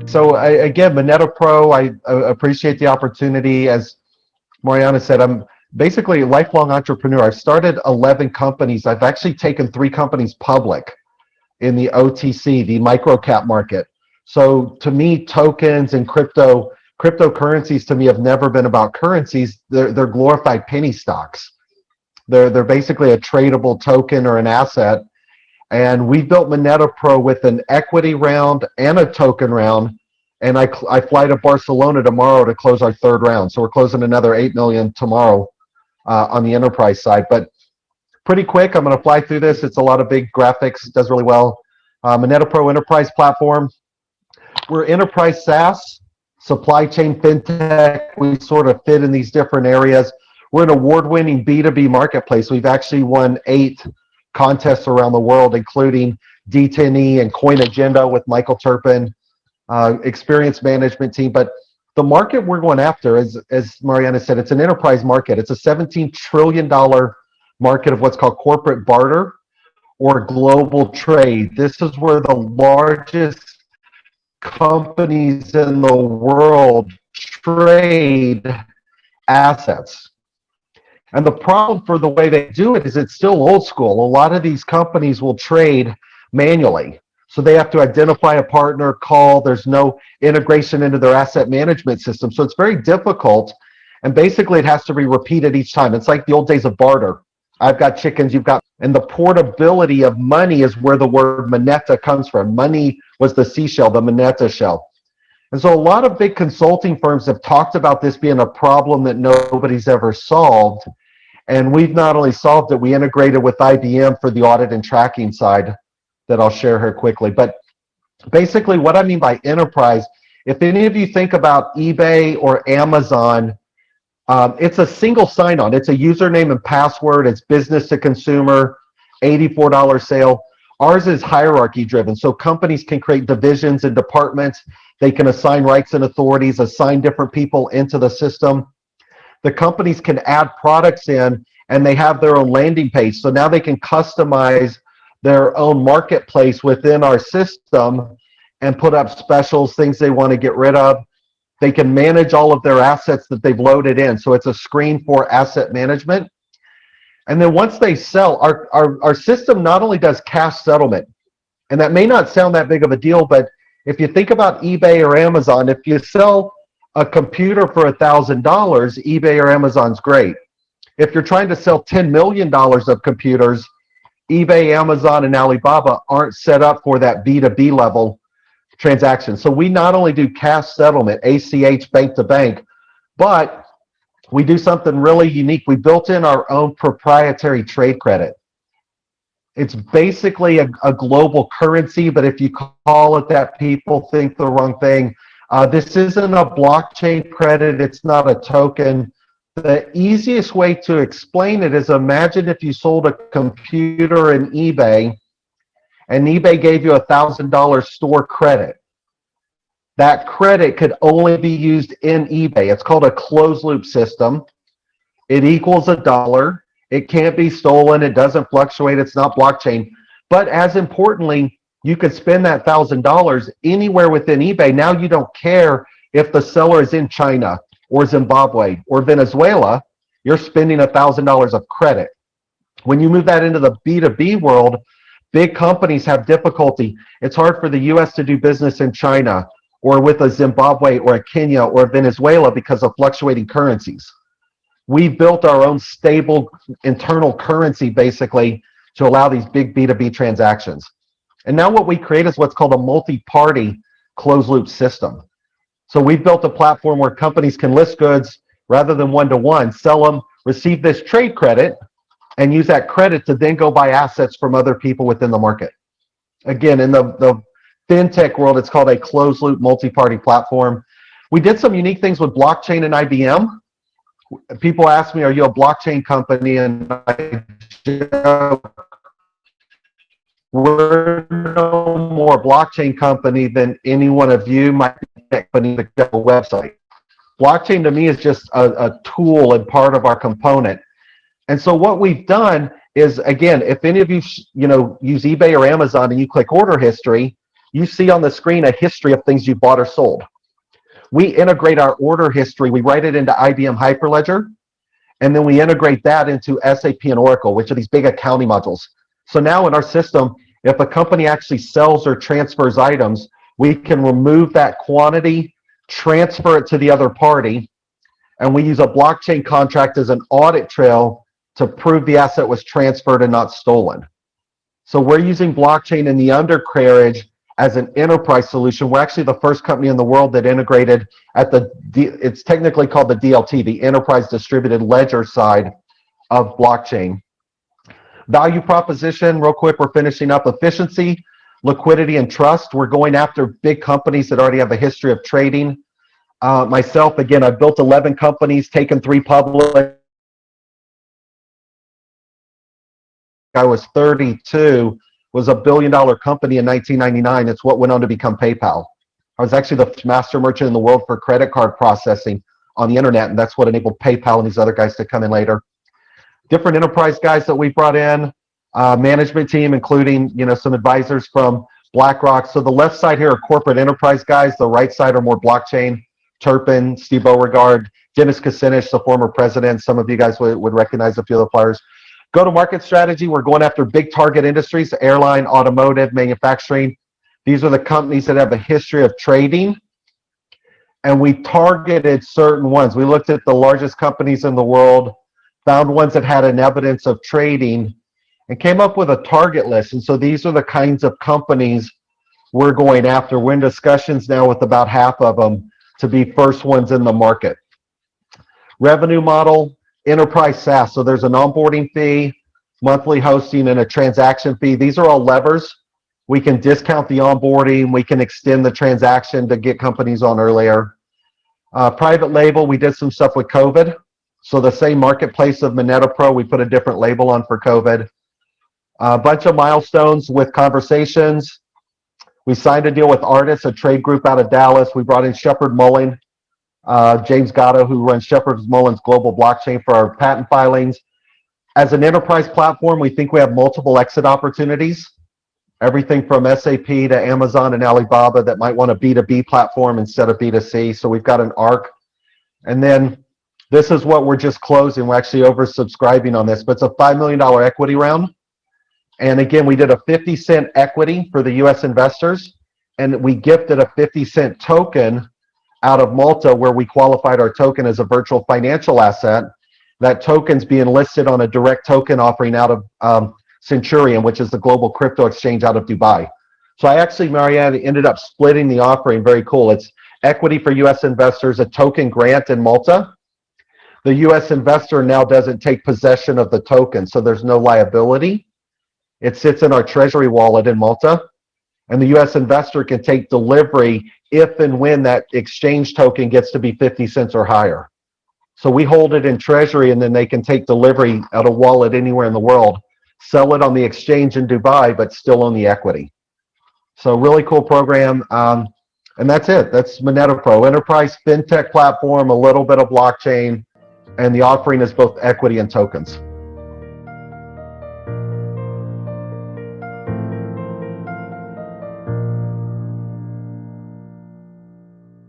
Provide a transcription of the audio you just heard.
So again, MonetaPro, I appreciate the opportunity. As Mariana said, I'm basically a lifelong entrepreneur. I've started 11 companies. I've actually taken 3 companies public in the OTC, the microcap market. So to me, tokens and cryptocurrencies to me have never been about currencies. They're glorified penny stocks. They're basically a tradable token or an asset. And we built MonetaPro with an equity round and a token round. And I fly to Barcelona tomorrow to close our 3rd round. So we're closing another 8 million tomorrow on the enterprise side. But pretty quick, I'm going to fly through this. It's a lot of big graphics, does really well. MonetaPro Enterprise Platform. We're enterprise SaaS, supply chain fintech. We sort of fit in these different areas. We're an award-winning B2B marketplace. We've actually won 8 contests around the world, including D10E and Coin Agenda with Michael Turpin, experience management team. But the market we're going after, as Mariana said, it's an enterprise market. It's a $17 trillion market of what's called corporate barter or global trade. This is where the largest companies in the world trade assets. And the problem for the way they do it is it's still old school. A lot of these companies will trade manually. So they have to identify a partner, call, there's no integration into their asset management system. So it's very difficult. And basically it has to be repeated each time. It's like the old days of barter. I've got chickens, you've got, and the portability of money is where the word moneta comes from. Money was the seashell, the moneta shell. And so a lot of big consulting firms have talked about this being a problem that nobody's ever solved. And we've not only solved it, we integrated with IBM for the audit and tracking side that I'll share here quickly. But basically what I mean by enterprise, if any of you think about eBay or Amazon, it's a single sign-on. It's a username and password. It's business to consumer, $84 sale. Ours is hierarchy driven. So companies can create divisions and departments. They can assign rights and authorities, assign different people into the system. The companies can add products in and they have their own landing page. So now they can customize their own marketplace within our system and put up specials, things they want to get rid of. They can manage all of their assets that they've loaded in. So it's a screen for asset management. And then once they sell, our system not only does cash settlement, and that may not sound that big of a deal, but if you think about eBay or Amazon, if you sell a computer for $1,000, eBay or Amazon's great. If you're trying to sell $10 million of computers, eBay, Amazon, and Alibaba aren't set up for that B2B level transaction. So we not only do cash settlement, ACH, bank to bank, but we do something really unique. We built in our own proprietary trade credit. It's basically a global currency, but if you call it that, people think the wrong thing. This isn't a blockchain credit. It's not a token. The easiest way to explain it is imagine if you sold a computer in eBay and eBay gave you $1,000 store credit. That credit could only be used in eBay. It's called a closed loop system. It equals $1. It can't be stolen. It doesn't fluctuate. It's not blockchain. But as importantly, you could spend that $1,000 anywhere within eBay. Now you don't care if the seller is in China or Zimbabwe or Venezuela. You're spending $1,000 of credit. When you move that into the B2B world, big companies have difficulty. It's hard for the US to do business in China or with a Zimbabwe or a Kenya or Venezuela because of fluctuating currencies. We built our own stable internal currency basically to allow these big B2B transactions. And now what we create is what's called a multi-party closed loop system. So we've built a platform where companies can list goods rather than one-to-one, sell them, receive this trade credit, and use that credit to then go buy assets from other people within the market. Again, in the fintech world, it's called a closed loop multi-party platform. We did some unique things with blockchain and IBM. People ask me, are you a blockchain company? And I joke, we're no more blockchain company than any one of you might be a company to get a website. Blockchain to me is just a tool and part of our component. And so what we've done is, again, if any of you use eBay or Amazon and you click order history, you see on the screen a history of things you bought or sold. We integrate our order history, we write it into IBM Hyperledger, and then we integrate that into SAP and Oracle, which are these big accounting modules. So now in our system, if a company actually sells or transfers items, we can remove that quantity, transfer it to the other party, and we use a blockchain contract as an audit trail to prove the asset was transferred and not stolen. So we're using blockchain in the undercarriage as an enterprise solution. We're actually the first company in the world that integrated at it's technically called the DLT, the Enterprise Distributed Ledger side of blockchain. Value proposition, real quick, we're finishing up efficiency, liquidity, and trust. We're going after big companies that already have a history of trading. Myself, again, I've built 11 companies, taken 3 public. I was 32, was a $1 billion company in 1999. It's what went on to become PayPal. I was actually the master merchant in the world for credit card processing on the internet, and that's what enabled PayPal and these other guys to come in later. Different enterprise guys that we brought in, management team, including some advisors from BlackRock. So the left side here are corporate enterprise guys. The right side are more blockchain. Turpin, Steve Beauregard, Dennis Kucinich, the former president. Some of you guys would recognize a few of the players. Go-to-market strategy, we're going after big target industries, airline, automotive, manufacturing. These are the companies that have a history of trading. And we targeted certain ones. We looked at the largest companies in the world, found ones that had an evidence of trading, and came up with a target list. And so these are the kinds of companies we're going after. We're in discussions now with about half of them to be first ones in the market. Revenue model, enterprise SaaS. So there's an onboarding fee, monthly hosting, and a transaction fee. These are all levers. We can discount the onboarding. We can extend the transaction to get companies on earlier. Private label, we did some stuff with COVID. So the same marketplace of MonetaPro, we put a different label on for COVID. A bunch of milestones with conversations. We signed a deal with Artis, a trade group out of Dallas. We brought in Shepard Mullen, James Gatto, who runs Shepard Mullen's global blockchain for our patent filings. As an enterprise platform, we think we have multiple exit opportunities. Everything from SAP to Amazon and Alibaba that might want a B2B platform instead of B2C. So we've got an arc. And then this is what we're just closing. We're actually oversubscribing on this, but it's a $5 million equity round. And again, we did a 50-cent equity for the US investors, and we gifted a 50-cent token out of Malta where we qualified our token as a virtual financial asset. That token's being listed on a direct token offering out of Centurion, which is the global crypto exchange out of Dubai. So I actually, Marianne, ended up splitting the offering. Very cool. It's equity for US investors, a token grant in Malta. The US investor now doesn't take possession of the token, so there's no liability. It sits in our treasury wallet in Malta, and the US investor can take delivery if and when that exchange token gets to be 50 cents or higher. So we hold it in treasury, and then they can take delivery at a wallet anywhere in the world, sell it on the exchange in Dubai, but still own the equity. So really cool program. And that's it. That's MonetaPro, enterprise fintech platform, a little bit of blockchain, and the offering is both equity and tokens.